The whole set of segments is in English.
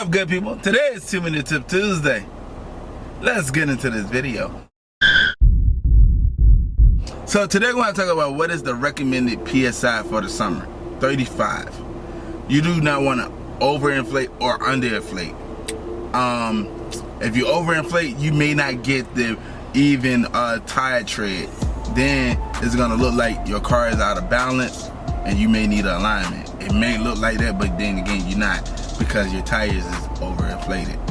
up, good people? Today is 2-Minute Tip Tuesday. Let's get into this video. So today we're going to talk about what is the recommended PSI for the summer. 35. You do not want to overinflate or underinflate. If you overinflate, you may not get the even tire tread. Then it's going to look like your car is out of balance and you may need an alignment. It may look like that, but then again you're not, because your tires is overinflated.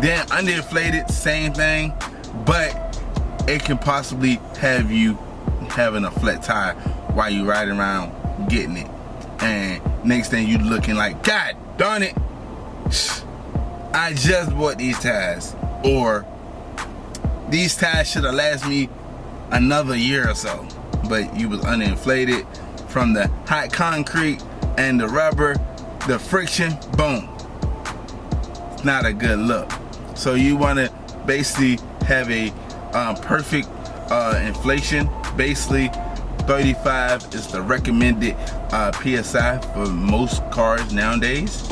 Then underinflated, same thing, but it can possibly have you having a flat tire while you riding around getting it, and next thing you looking like, God darn it, I just bought these tires, or these tires should have lasted me another year or so, but you was underinflated from the hot concrete and the rubber, the friction, boom. It's not a good look. So you want to basically have a perfect inflation. Basically 35 is the recommended PSI for most cars nowadays.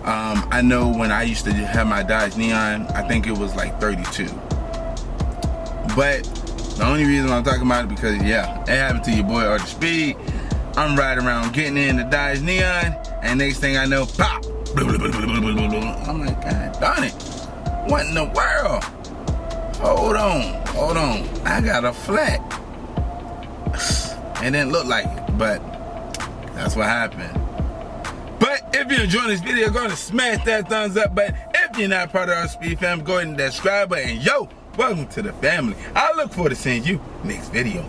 I know when I used to have my Dodge Neon, I think it was like 32. But the only reason I'm talking about it because, yeah, it happened to your boy Artofspeedd. I'm riding around getting in the Dodge Neon, and next thing I know, pop! I'm like, God darn it, what in the world? Hold on, I got a flat. It didn't look like it, but that's what happened. But if you're enjoying this video, go ahead and smash that thumbs up button. If you're not part of our Artofspeedd fam, go ahead and subscribe button. Yo, welcome to the family. I look forward to seeing you next video.